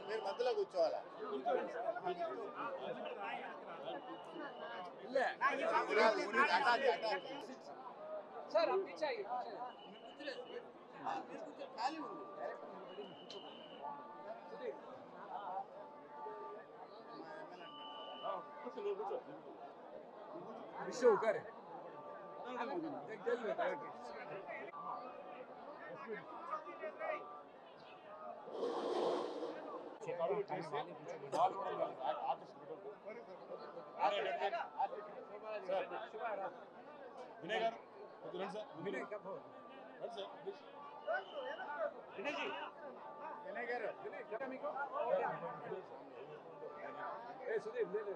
మీరు మధ్యలో కూర్చోవాలా सर आप पीछे आइए खाली ఉంది विषय कर विनय गाరు రండి సార్ विनय कब हो రండి సార్ विनय जी विनय గారు विनय क्या मिको ए सुदीप ले ले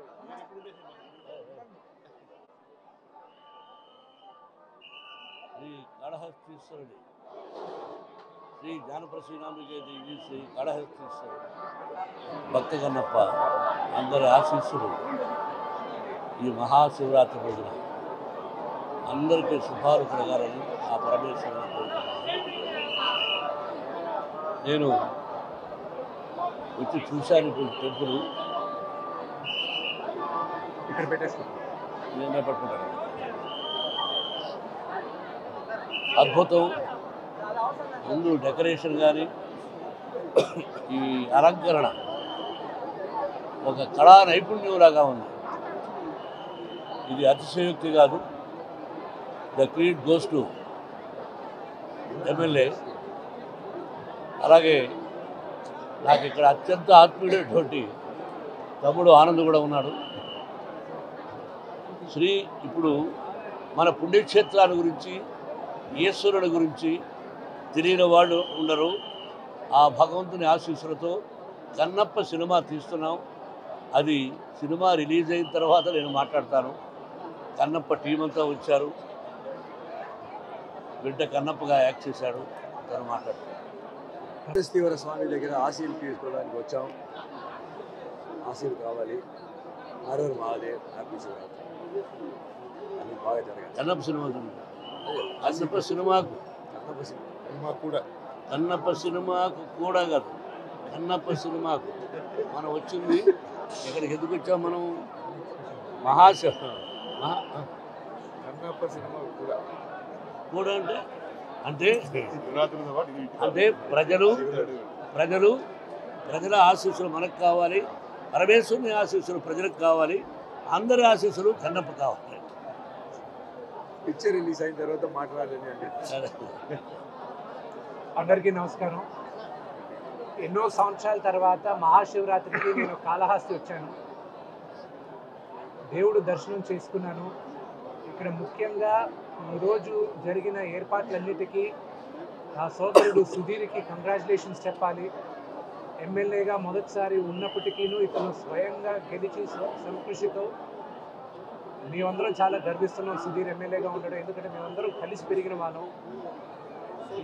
శ్రీ కాళహస్తీశ్వరుడి శ్రీ జ్ఞానప్రసూనాంబికే దేవి శ్రీ కాళహస్తీశ్వరుడు భక్త కన్నప్ప అందరి ఆశీస్సులు ఈ మహాశివరాత్రి రోజున అందరికీ శుభాలు కలగాలని ఆ పరమేశ్వరుని కోరుకుంటున్నాను. నేను వచ్చి చూశాను ఇప్పుడు టెంపుల్ ఇక్కడ పెట్టేసుకో నేనే పట్టుకుంటాను. అద్భుతం. ముందు డెకరేషన్ కానీ ఈ అలంకరణ ఒక కళా నైపుణ్యంలాగా ఉంది. ఇది అతిశయోక్తి కాదు. The credit goes to MLA. అలాగే నాకు ఇక్కడ అత్యంత ఆత్మీయుడైనటువంటి తమ్ముడు ఆనంద్ కూడా ఉన్నాడు. శ్రీ ఇప్పుడు మన పుణ్యక్షేత్రాల గురించి ఈశ్వరుడి గురించి తెలియని వాళ్ళు ఉండరు. ఆ భగవంతుని ఆశీస్సులతో కన్నప్ప సినిమా తీస్తున్నాం. అది సినిమా రిలీజ్ అయిన తర్వాత నేను మాట్లాడతాను. కన్నప్ప టీం అంతా వచ్చారు. బిడ్డ కన్నప్పగా యాక్ట్ చేశాడు. తను మాట్లాడతాను. తీవ్ర స్వామి దగ్గర ఆశీలు తీసుకోవడానికి వచ్చాం. ఆశీలు కావాలి. హరర్ మహాదేవ్ హ్యాపీ శివరాత్రి అది బాగా జరగాలి. కన్నప్ప సినిమా కన్నప్ప సినిమాకు కన్నప్ప సినిమాకు కూడా కాదు, కన్నప్ప సినిమాకు మనం వచ్చింది. ఇక్కడికి ఎందుకు వచ్చాం మనం? కన్నప్ప సినిమా కూడా కూడా అంటే అంటే ప్రజల ఆశీస్సులు మనకు కావాలి. పరమేశ్వరుని ఆశీస్సులు ప్రజలకు కావాలి. అందరి ఆశీస్సులు కన్నప్ప కావాలి. పిక్చర్ రిలీజ్ అయిన తర్వాత మాట్లాడాలని అంటే అందరికీ నమస్కారం. ఎన్నో సంవత్సరాల తర్వాత మహాశివరాత్రికి నేను కాళహస్తి వచ్చాను. దేవుడు దర్శనం చేసుకున్నాను. ఇక్కడ ముఖ్యంగా ఈరోజు జరిగిన ఏర్పాట్లన్నిటికీ నా సోదరుడు సుధీర్కి కంగ్రాచులేషన్స్ చెప్పాలి. ఎమ్మెల్యేగా మొదటిసారి ఉన్నప్పటికీను ఇతను స్వయంగా గెలిచి సంకృషితో మేమందరం చాలా గర్విస్తున్నాం సుధీర్ ఎమ్మెల్యేగా ఉండడం. ఎందుకంటే మేమందరం కలిసి పెరిగిన వాళ్ళం.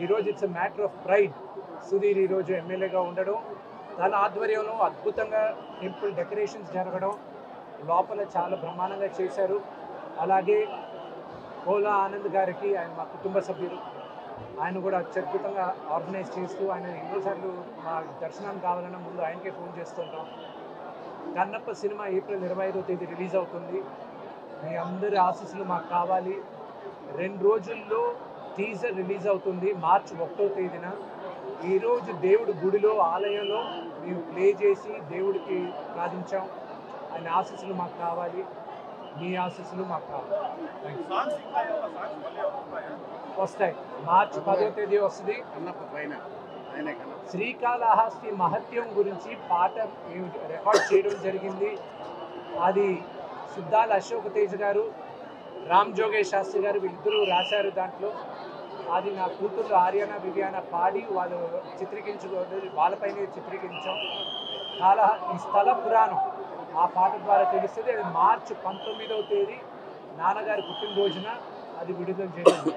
ఈరోజు it's a matter of pride. Sudheer ఈరోజు ఎమ్మెల్యేగా ఉండడం, తన ఆధ్వర్యంలో అద్భుతంగా టెంపుల్ డెకరేషన్స్ జరగడం, లోపల చాలా బ్రహ్మాండంగా చేశారు. అలాగే కోలా ఆనంద్ గారికి, ఆయన మా కుటుంబ సభ్యులు, ఆయన కూడా అత్యద్భుతంగా ఆర్గనైజ్ చేస్తూ ఆయన ఎన్నోసార్లు మా దర్శనానికి కావాలన్నా ముందు ఆయనకే ఫోన్ చేస్తుంటాం. కన్నప్ప సినిమా ఏప్రిల్ 25వ తేదీ రిలీజ్ అవుతుంది. మీ అందరి ఆశీస్సులు మాకు కావాలి. 2 రోజుల్లో టీజర్ రిలీజ్ అవుతుంది మార్చి 1వ తేదీన. ఈరోజు దేవుడి గుడిలో ఆలయంలో మేము ప్లే చేసి దేవుడికి ప్రార్థించాం. ఆయన ఆశీస్సులు మాకు కావాలి. మీ ఆశీస్సులు మాకు కావాలి. వస్తాయి. మార్చి 10వ తేదీ వస్తుంది. శ్రీకాళహస్తి మహత్యం గురించి పాట రికార్డ్ చేయడం జరిగింది. అది సుద్దాల అశోక్ తేజ్ గారు, రామ్ జోగేష్ శాస్త్రి గారు వీళ్ళిద్దరూ రాశారు. దాంట్లో అది నా కూతురు ఆర్యానా వివియానా పాడి వాళ్ళు వాళ్ళపైనే చిత్రీకరించాం. చాలా ఈ స్థల పురాణం ఆ పాట ద్వారా తెలుస్తుంది. అది మార్చి 19వ తేదీ నాన్నగారి పుట్టినరోజున అది విడుదల చేసింది.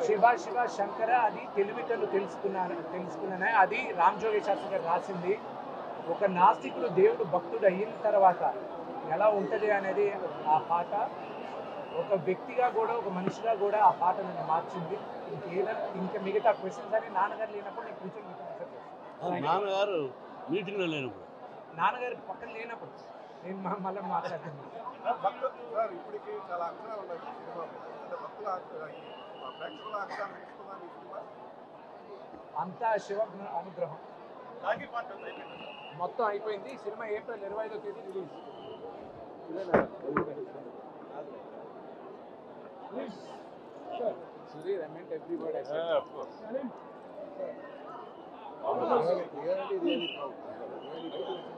శివ శివ శంకర అది తెలివితలు తెలుసుకున్నానే అది రామ్ జోగేష్ శాస్త్రి గారు రాసింది. ఒక నాస్తికుడు దేవుడు భక్తుడు అయిన తర్వాత ఎలా ఉంటుంది అనేది ఆ పాట. ఒక వ్యక్తిగా కూడా ఒక మనిషిగా కూడా ఆ పాట నన్ను మార్చింది. ఇంకా మిగతా క్వశ్చన్స్ అని నాన్నగారు లేనప్పుడు నేను కూర్చొని మీతో ఆన్సర్ చేస్తాను. నాన్నగారు మీటింగ్లో లేనప్పుడు నాన్నగారు పక్కన లేనప్పుడు నేను మళ్ళీ మాట్లాడుతున్నాను. సార్ ఇప్పటికి చాలా అంచనాలు ఉన్నాయి సినిమా అంటే భక్తుల ప్రేక్షకుల అంచనాలు తీసుకున్నాను ఈ సినిమా అంతా శివ అనుగ్రహం. రాగి పాట అయిపోయింది మొత్తం అయిపోయింది. సినిమా ఏప్రిల్ 25వ తేదీ release. Sudhir, I meant everybody. of course. Really proud. Really proud.